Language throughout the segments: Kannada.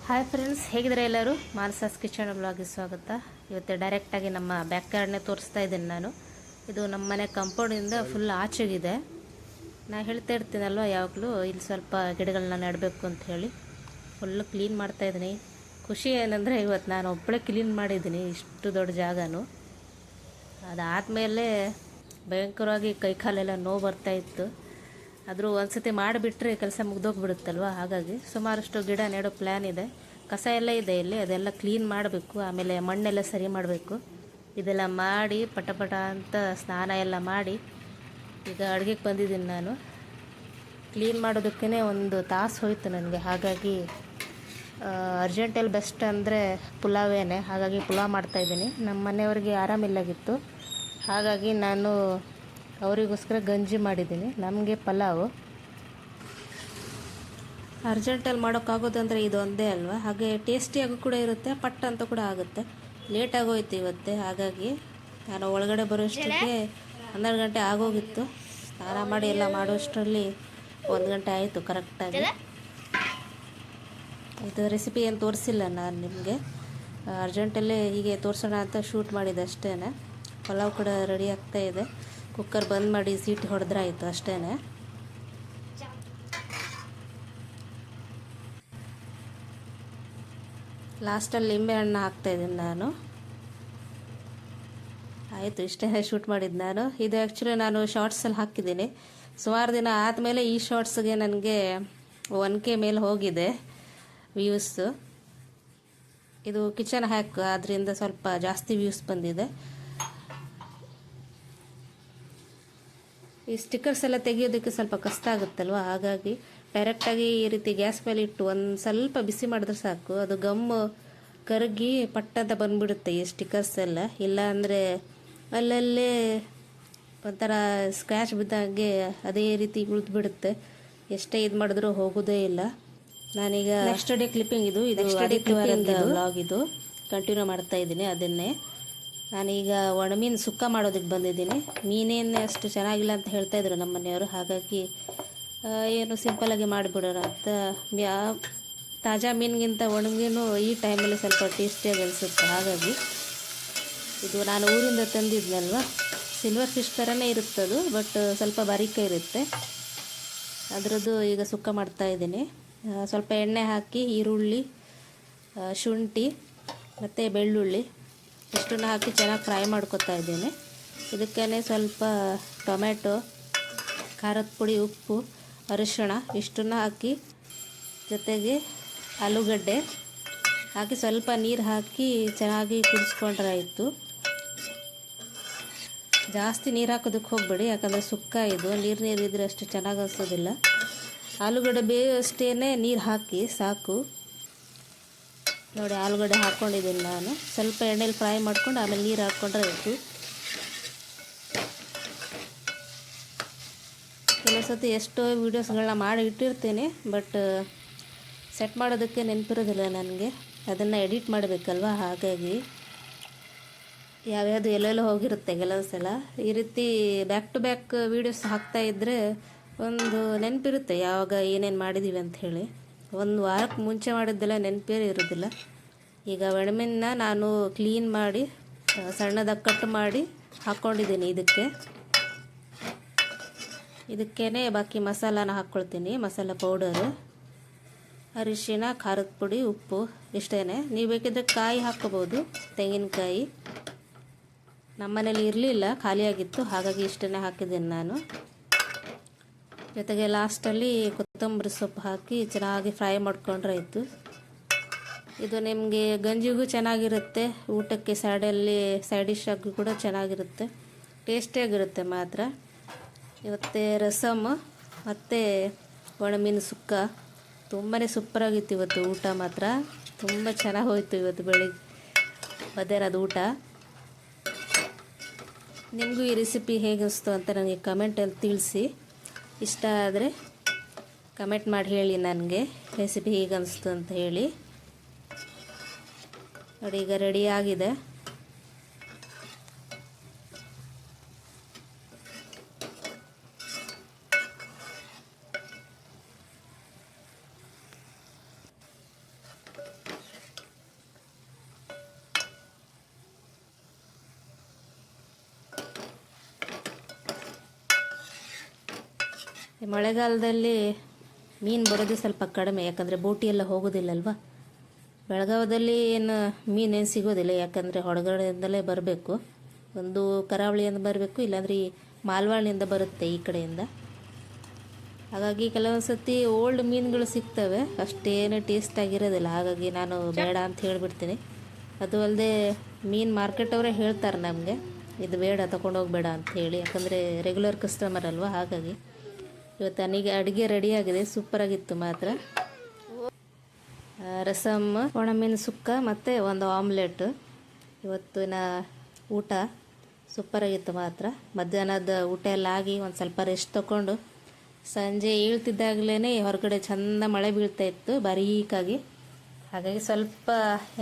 ಹಾಯ್ ಫ್ರೆಂಡ್ಸ್, ಹೇಗಿದ್ದಾರೆ ಎಲ್ಲರೂ? ಮಾನಸಾಸ್ ಕಿಚನ್ ಬ್ಲಾಗ್ಗೆ ಸ್ವಾಗತ. ಇವತ್ತು ಡೈರೆಕ್ಟಾಗಿ ನಮ್ಮ ಬ್ಯಾಕ್ ಯಾರ್ಡ್ನೇ ತೋರಿಸ್ತಾ ಇದ್ದೀನಿ ನಾನು. ಇದು ನಮ್ಮ ಮನೆ ಕಾಂಪೌಂಡಿಂದ ಫುಲ್ ಆಚೆಗಿದೆ. ನಾನು ಹೇಳ್ತಾ ಇರ್ತೀನಲ್ವ ಯಾವಾಗಲೂ ಇಲ್ಲಿ ಸ್ವಲ್ಪ ಗಿಡಗಳನ್ನ ನೆಡಬೇಕು ಅಂತ ಹೇಳಿ ಫುಲ್ಲು ಕ್ಲೀನ್ ಮಾಡ್ತಾಯಿದ್ದೀನಿ. ಖುಷಿ ಏನಂದರೆ ಇವತ್ತು ನಾನು ಒಬ್ಬಳೇ ಕ್ಲೀನ್ ಮಾಡಿದ್ದೀನಿ ಇಷ್ಟು ದೊಡ್ಡ ಜಾಗನೂ. ಅದಾದಮೇಲೆ ಭಯಂಕರವಾಗಿ ಕೈಕಾಲೆಲ್ಲ ನೋವು ಬರ್ತಾಯಿತ್ತು. ಆದರೂ ಒಂದು ಸತಿ ಮಾಡಿಬಿಟ್ರೆ ಕೆಲಸ ಮುಗ್ದೋಗ್ಬಿಡುತ್ತಲ್ವ, ಹಾಗಾಗಿ ಸುಮಾರಷ್ಟು ಗಿಡ ನೆಡೋ ಪ್ಲ್ಯಾನ್ ಇದೆ. ಕಸ ಎಲ್ಲ ಇದೆ ಇಲ್ಲಿ, ಅದೆಲ್ಲ ಕ್ಲೀನ್ ಮಾಡಬೇಕು. ಆಮೇಲೆ ಮಣ್ಣೆಲ್ಲ ಸರಿ ಮಾಡಬೇಕು. ಇದೆಲ್ಲ ಮಾಡಿ ಪಟ ಅಂತ ಸ್ನಾನ ಎಲ್ಲ ಮಾಡಿ ಈಗ ಅಡುಗೆಗೆ ಬಂದಿದ್ದೀನಿ ನಾನು. ಕ್ಲೀನ್ ಮಾಡೋದಕ್ಕೇ ಒಂದು ತಾಸು ಹೋಯಿತು ನನಗೆ. ಹಾಗಾಗಿ ಅರ್ಜೆಂಟಲ್ಲಿ ಬೆಸ್ಟ್ ಅಂದರೆ ಪುಲಾವೇನೆ. ಹಾಗಾಗಿ ಪುಲಾವ್ ಮಾಡ್ತಾಯಿದ್ದೀನಿ. ನಮ್ಮ ಮನೆಯವ್ರಿಗೆ ಆರಾಮಿಲ್ಲಾಗಿತ್ತು, ಹಾಗಾಗಿ ನಾನು ಅವರಿಗೋಸ್ಕರ ಗಂಜಿ ಮಾಡಿದ್ದೀನಿ. ನಮಗೆ ಪಲಾವು. ಅರ್ಜೆಂಟಲ್ಲಿ ಮಾಡೋಕ್ಕಾಗೋದಂದರೆ ಇದು ಒಂದೇ ಅಲ್ವಾ, ಹಾಗೆ ಟೇಸ್ಟಿಯಾಗೂ ಕೂಡ ಇರುತ್ತೆ, ಪಟ್ಟ ಅಂತ ಕೂಡ ಆಗುತ್ತೆ. ಲೇಟಾಗೋಯ್ತು ಇವತ್ತೇ, ಹಾಗಾಗಿ ನಾನು ಒಳಗಡೆ ಬರೋಷ್ಟಕ್ಕೆ 12 ಗಂಟೆ ಆಗೋಗಿತ್ತು. ಸ್ನಾನ ಮಾಡಿ ಎಲ್ಲ ಮಾಡೋಷ್ಟರಲ್ಲಿ 1 ಗಂಟೆ ಆಯಿತು ಕರೆಕ್ಟಾಗಿ. ಇದು ರೆಸಿಪಿ ಏನು ತೋರಿಸಿಲ್ಲ ನಾನು ನಿಮಗೆ, ಅರ್ಜೆಂಟಲ್ಲೇ ಹೀಗೆ ತೋರಿಸೋಣ ಅಂತ ಶೂಟ್ ಮಾಡಿದೆ ಅಷ್ಟೇ. ಪಲಾವ್ ಕೂಡ ರೆಡಿ ಆಗ್ತಾಯಿದೆ. ಕುಕ್ಕರ್ ಬಂದ್ ಮಾಡಿ ಸೀಟಿ ಹೊಡೆದ್ರೆ ಆಯಿತು ಅಷ್ಟೇ. ಲಾಸ್ಟಲ್ಲಿ ಲಿಂಬೆ ಹಣ್ಣು ಹಾಕ್ತಾಯಿದ್ದೀನಿ ನಾನು. ಆಯಿತು, ಇಷ್ಟೇ ಶೂಟ್ ಮಾಡಿದ್ದು ನಾನು. ಇದು ಆ್ಯಕ್ಚುಲಿ ನಾನು ಶಾರ್ಟ್ಸಲ್ಲಿ ಹಾಕಿದ್ದೀನಿ. ಸುಮಾರು ದಿನ ಆದಮೇಲೆ ಈ ಶಾರ್ಟ್ಸ್ಗೆ ನನಗೆ 1K ಮೇಲೆ ಹೋಗಿದೆ ವ್ಯೂಸು. ಇದು ಕಿಚನ್ ಹ್ಯಾಕ್, ಅದರಿಂದ ಸ್ವಲ್ಪ ಜಾಸ್ತಿ ವ್ಯೂಸ್ ಬಂದಿದೆ. ಈ ಸ್ಟಿಕ್ಕರ್ಸ್ ಎಲ್ಲ ತೆಗೆಯೋದಕ್ಕೆ ಸ್ವಲ್ಪ ಕಷ್ಟ ಆಗುತ್ತಲ್ವ, ಹಾಗಾಗಿ ಡೈರೆಕ್ಟಾಗಿ ಈ ರೀತಿ ಗ್ಯಾಸ್ ಮೇಲೆ ಇಟ್ಟು ಒಂದು ಸ್ವಲ್ಪ ಬಿಸಿ ಮಾಡಿದ್ರೆ ಸಾಕು, ಅದು ಗಮ್ಮು ಕರಗಿ ಪಟ್ಟಂತ ಬಂದುಬಿಡುತ್ತೆ ಈ ಸ್ಟಿಕ್ಕರ್ಸ್ ಎಲ್ಲ. ಇಲ್ಲ ಅಂದರೆ ಅಲ್ಲಲ್ಲೇ ಒಂಥರ ಸ್ಕ್ರ್ಯಾಚ್ ಬಿದ್ದಾಗೆ ಅದೇ ರೀತಿ ಉಳಿದ್ಬಿಡುತ್ತೆ. ಎಷ್ಟೇ ಇದು ಮಾಡಿದ್ರೂ ಹೋಗೋದೇ ಇಲ್ಲ. ನಾನೀಗ ನೆಕ್ಸ್ಟ್ ಡೇ ಕ್ಲಿಪ್ಪಿಂಗ್ ಇದು ವ್ಲಾಗ್ ಇದು ಕಂಟಿನ್ಯೂ ಮಾಡ್ತಾಯಿದ್ದೀನಿ. ಅದನ್ನೇ ನಾನೀಗ ಒಣಮೀನು ಸುಕ್ಕ ಮಾಡೋದಕ್ಕೆ ಬಂದಿದ್ದೀನಿ. ಮೀನೇನು ಅಷ್ಟು ಚೆನ್ನಾಗಿಲ್ಲ ಅಂತ ಹೇಳ್ತಾಯಿದ್ರು ನಮ್ಮ ಮನೆಯವರು, ಹಾಗಾಗಿ ಏನು ಸಿಂಪಲಾಗಿ ಮಾಡಿಬಿಡೋಣ ಅಂತ. ತಾಜಾ ಮೀನಿಗಿಂತ ಒಣಮೀನು ಈ ಟೈಮಲ್ಲಿ ಸ್ವಲ್ಪ ಟೇಸ್ಟಿಯಾಗಿ ಅನಿಸುತ್ತೆ. ಹಾಗಾಗಿ ಇದು ನಾನು ಊರಿಂದ ತಂದಿದ್ನಲ್ವ, ಸಿಲ್ವರ್ ಫಿಶ್ ಥರನೇ ಇರುತ್ತದು, ಬಟ್ ಸ್ವಲ್ಪ ಬಾರೀಕ ಇರುತ್ತೆ. ಅದರದ್ದು ಈಗ ಸುಕ್ಕ ಮಾಡ್ತಾಯಿದ್ದೀನಿ. ಸ್ವಲ್ಪ ಎಣ್ಣೆ ಹಾಕಿ ಈರುಳ್ಳಿ, ಶುಂಠಿ ಮತ್ತು ಬೆಳ್ಳುಳ್ಳಿ ಇಷ್ಟನ್ನು ಹಾಕಿ ಚೆನ್ನಾಗಿ ಫ್ರೈ ಮಾಡ್ಕೊತಾ ಇದ್ದೀನಿ. ಇದಕ್ಕೇ ಸ್ವಲ್ಪ ಟೊಮೆಟೊ, ಖಾರದ ಪುಡಿ, ಉಪ್ಪು, ಅರಿಶಿಣ ಇಷ್ಟನ್ನು ಹಾಕಿ, ಜೊತೆಗೆ ಆಲೂಗಡ್ಡೆ ಹಾಕಿ ಸ್ವಲ್ಪ ನೀರು ಹಾಕಿ ಚೆನ್ನಾಗಿ ಕುದಿಸ್ಕೊಂಡ್ರೆ ಆಯಿತು. ಜಾಸ್ತಿ ನೀರು ಹಾಕೋದಕ್ಕೆ ಹೋಗಬೇಡಿ, ಯಾಕಂದರೆ ಸುಕ್ಕ ಇದು ನೀರು ಇದ್ದರೆ ಅಷ್ಟು ಚೆನ್ನಾಗಿ ಅನಿಸೋದಿಲ್ಲ. ಆಲೂಗಡ್ಡೆ ಬೇಯಷ್ಟೇ ನೀರು ಹಾಕಿ ಸಾಕು. ನೋಡಿ, ಆಲೂಗಡ್ಡೆ ಹಾಕ್ಕೊಂಡಿದ್ದೀನಿ ನಾನು. ಸ್ವಲ್ಪ ಎಣ್ಣೆಲಿ ಫ್ರೈ ಮಾಡ್ಕೊಂಡು ಆಮೇಲೆ ನೀರು ಹಾಕ್ಕೊಂಡ್ರೆ ಆಯಿತು. ಕೆಲವು ಸತಿ ಎಷ್ಟೋ ವೀಡಿಯೋಸ್ಗಳನ್ನ ಮಾಡಿ ಇಟ್ಟಿರ್ತೀನಿ, ಬಟ್ ಸೆಟ್ ಮಾಡೋದಕ್ಕೆ ನೆನಪಿರೋದಿಲ್ಲ ನನಗೆ. ಅದನ್ನು ಎಡಿಟ್ ಮಾಡಬೇಕಲ್ವ, ಹಾಗಾಗಿ ಯಾವ್ಯಾವುದು ಎಲ್ಲೆಲ್ಲೋ ಹೋಗಿರುತ್ತೆ ಕೆಲವು ಸಲ. ಈ ರೀತಿ ಬ್ಯಾಕ್ ಟು ಬ್ಯಾಕ್ ವೀಡಿಯೋಸ್ ಹಾಕ್ತಾಯಿದ್ರೆ ಒಂದು ನೆನಪಿರುತ್ತೆ ಯಾವಾಗ ಏನೇನು ಮಾಡಿದ್ದೀವಿ ಅಂಥೇಳಿ. ಒಂದು ವಾರಕ್ಕೆ ಮುಂಚೆ ಮಾಡಿದ್ದೆಲ್ಲ ನೆನಪೇ ಇರೋದಿಲ್ಲ. ಈಗ ಒಣಮೀನನ್ನ ನಾನು ಕ್ಲೀನ್ ಮಾಡಿ ಸಣ್ಣದಾಗಿ ಕಟ್ ಮಾಡಿ ಹಾಕ್ಕೊಂಡಿದ್ದೀನಿ. ಇದಕ್ಕೇ ಬಾಕಿ ಮಸಾಲಾನ ಹಾಕ್ಕೊಳ್ತೀನಿ. ಮಸಾಲ ಪೌಡರು, ಅರಿಶಿಣ, ಖಾರದ ಪುಡಿ, ಉಪ್ಪು ಇಷ್ಟೇ. ನೀವು ಬೇಕಿದ್ದರೆ ಕಾಯಿ ಹಾಕ್ಕೋಬೋದು, ತೆಂಗಿನಕಾಯಿ. ನಮ್ಮ ಮನೇಲಿ ಇರಲಿಲ್ಲ, ಖಾಲಿಯಾಗಿತ್ತು, ಹಾಗಾಗಿ ಇಷ್ಟನ್ನೇ ಹಾಕಿದ್ದೀನಿ ನಾನು. ಜೊತೆಗೆ ಲಾಸ್ಟಲ್ಲಿ ಕೊತ್ತಂಬರಿ ಸೊಪ್ಪು ಹಾಕಿ ಚೆನ್ನಾಗಿ ಫ್ರೈ ಮಾಡ್ಕೊಂಡ್ರೆ ಆಯಿತು. ಇದು ನಿಮಗೆ ಗಂಜಿಗೂ ಚೆನ್ನಾಗಿರುತ್ತೆ, ಊಟಕ್ಕೆ ಸೈಡ್ ಡಿಶ್ ಆಗಿ ಕೂಡ ಚೆನ್ನಾಗಿರುತ್ತೆ, ಟೇಸ್ಟಿಯಾಗಿರುತ್ತೆ ಮಾತ್ರ. ಇವತ್ತು ರಸಮ್ ಮತ್ತು ಒಣಮೀನು ಸುಕ್ಕ ತುಂಬಾ ಸೂಪರಾಗಿತ್ತು. ಇವತ್ತು ಊಟ ಮಾತ್ರ ತುಂಬ ಚೆನ್ನಾಗಿ ಹೋಯಿತು. ಇವತ್ತು ಬೆಳಿಗ್ಗೆ ಮಧ್ಯಾಹ್ನದ ಊಟ. ನಿಮಗೂ ಈ ರೆಸಿಪಿ ಹೇಗೆ ಅನಿಸ್ತು ಅಂತ ನನಗೆ ಕಮೆಂಟಲ್ಲಿ ತಿಳಿಸಿ. ಇಷ್ಟ ಆದರೆ ಕಮೆಂಟ್ ಮಾಡಿ ಹೇಳಿ ನನಗೆ ರೆಸಿಪಿ ಹೇಗೆ ಅನಿಸ್ತು ಅಂತ ಹೇಳಿ. ನೋಡಿ, ಈಗ ರೆಡಿ ಆಗಿದೆ. ಈ ಮಳೆಗಾಲದಲ್ಲಿ ಮೀನು ಬರೋದು ಸ್ವಲ್ಪ ಕಡಿಮೆ, ಯಾಕಂದರೆ ಬೋಟಿ ಎಲ್ಲ ಹೋಗೋದಿಲ್ಲಲ್ವ. ಬೆಳಗಾವದಲ್ಲಿ ಏನು ಮೀನೇನು ಸಿಗೋದಿಲ್ಲ, ಯಾಕಂದರೆ ಹೊರಗಡೆಯಿಂದಲೇ ಬರಬೇಕು. ಒಂದು ಕರಾವಳಿಯಿಂದ ಬರಬೇಕು, ಇಲ್ಲಾಂದ್ರೆ ಈ ಮಾಲ್ವಾಳಿಯಿಂದ ಬರುತ್ತೆ ಈ ಕಡೆಯಿಂದ. ಹಾಗಾಗಿ ಕೆಲವೊಂದು ಸತಿ ಓಲ್ಡ್ ಮೀನುಗಳು ಸಿಗ್ತವೆ, ಅಷ್ಟೇನು ಟೇಸ್ಟ್ ಆಗಿರೋದಿಲ್ಲ. ಹಾಗಾಗಿ ನಾನು ಬೇಡ ಅಂತ ಹೇಳಿಬಿಡ್ತೀನಿ. ಅದು ಅಲ್ಲದೆ ಮೀನು ಮಾರ್ಕೆಟ್ ಅವರೇ ಹೇಳ್ತಾರೆ ನಮಗೆ, ಇದು ಬೇಡ, ತೊಗೊಂಡೋಗ್ಬೇಡ ಅಂತ ಹೇಳಿ, ಯಾಕಂದರೆ ರೆಗ್ಯುಲರ್ ಕಸ್ಟಮರ್ ಅಲ್ವ. ಹಾಗಾಗಿ ಇವತ್ತು ನನಗೆ ಅಡುಗೆ ರೆಡಿಯಾಗಿದೆ, ಸೂಪರಾಗಿತ್ತು ಮಾತ್ರ. ರಸಮ್, ಒಣಮೀನು ಸುಕ್ಕ ಮತ್ತು ಒಂದು ಆಮ್ಲೆಟ್. ಇವತ್ತಿನ ಊಟ ಸೂಪರಾಗಿತ್ತು ಮಾತ್ರ. ಮಧ್ಯಾಹ್ನದ ಊಟ ಎಲ್ಲ ಆಗಿ ಒಂದು ಸ್ವಲ್ಪ ರೆಸ್ಟ್ ತೊಗೊಂಡು ಸಂಜೆ ಏಳ್ತಿದ್ದಾಗಲೇ ಹೊರಗಡೆ ಚೆಂದ ಮಳೆ ಬೀಳ್ತಾ ಇತ್ತು ಬಾರೀಕಾಗಿ. ಹಾಗಾಗಿ ಸ್ವಲ್ಪ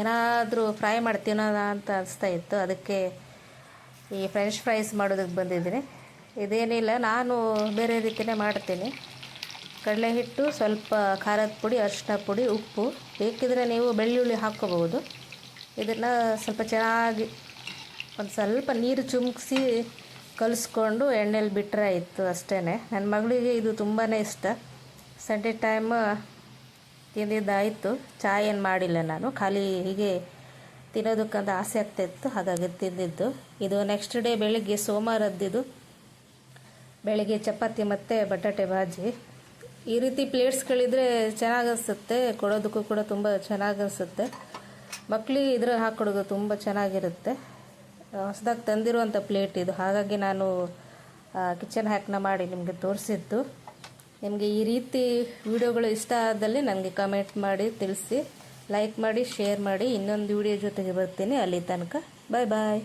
ಏನಾದರೂ ಫ್ರೈ ಮಾಡ್ತೀನೋ ಅಂತ ಅನಿಸ್ತಾ ಇತ್ತು. ಅದಕ್ಕೆ ಈ ಫ್ರೆಂಚ್ ಫ್ರೈಸ್ ಮಾಡೋದಕ್ಕೆ ಬಂದಿದ್ದೀನಿ. ಇದೇನಿಲ್ಲ, ನಾನು ಬೇರೆ ರೀತಿಯೇ ಮಾಡ್ತೀನಿ. ಕಡಲೆ ಹಿಟ್ಟು, ಸ್ವಲ್ಪ ಖಾರದ ಪುಡಿ, ಅರಿಶಿನ ಪುಡಿ, ಉಪ್ಪು, ಬೇಕಿದ್ರೆ ನೀವು ಬೆಳ್ಳುಳ್ಳಿ ಹಾಕ್ಕೋಬಹುದು. ಇದನ್ನು ಸ್ವಲ್ಪ ಚೆನ್ನಾಗಿ ಒಂದು ಸ್ವಲ್ಪ ನೀರು ಚುಮ್ಕಿಸಿ ಕಲಿಸ್ಕೊಂಡು ಎಣ್ಣೆಲಿ ಬಿಟ್ಟರೆ ಆಯಿತು ಅಷ್ಟೇ. ನನ್ನ ಮಗಳಿಗೆ ಇದು ತುಂಬಾ ಇಷ್ಟ. ಸಂಡೇ ಟೈಮ್ ತಿಂದಿದ್ದಾಯಿತು. ಚಹಾ ಏನು ಮಾಡಿಲ್ಲ ನಾನು, ಖಾಲಿ ಹೀಗೆ ತಿನ್ನೋದಕ್ಕಂತ ಆಸೆ ಆಗ್ತಾಯಿತ್ತು, ಹಾಗಾಗಿ ತಿಂದಿದ್ದು. ಇದು ನೆಕ್ಸ್ಟ್ ಡೇ ಬೆಳಿಗ್ಗೆ ಸೋಮವಾರದ್ದಿದು. ಬೆಳಿಗ್ಗೆ ಚಪಾತಿ ಮತ್ತು ಬಟಾಟೆ ಬಾಜಿ. ಈ ರೀತಿ ಪ್ಲೇಟ್ಸ್ಗಳಿದ್ರೆ ಚೆನ್ನಾಗಿ ಅನಿಸುತ್ತೆ, ಕೊಡೋದಕ್ಕೂ ಕೂಡ ತುಂಬ ಚೆನ್ನಾಗಿ ಅನಿಸುತ್ತೆ. ಮಕ್ಕಳಿಗೆ ಇದ್ರಲ್ಲಿ ಹಾಕ್ಕೊಡೋದು ತುಂಬ ಚೆನ್ನಾಗಿರುತ್ತೆ. ಹೊಸದಾಗಿ ತಂದಿರುವಂಥ ಪ್ಲೇಟ್ ಇದು, ಹಾಗಾಗಿ ನಾನು ಕಿಚನ್ ಹ್ಯಾಕ್ನ ಮಾಡಿ ನಿಮಗೆ ತೋರಿಸಿದ್ದು. ನಿಮಗೆ ಈ ರೀತಿ ವಿಡಿಯೋಗಳು ಇಷ್ಟ ಆದಲ್ಲಿ ನನಗೆ ಕಮೆಂಟ್ ಮಾಡಿ ತಿಳಿಸಿ, ಲೈಕ್ ಮಾಡಿ, ಶೇರ್ ಮಾಡಿ. ಇನ್ನೊಂದು ವಿಡಿಯೋ ಜೊತೆಗೆ ಬರ್ತೀನಿ. ಅಲ್ಲಿ ತನಕ ಬಾಯ್ ಬಾಯ್.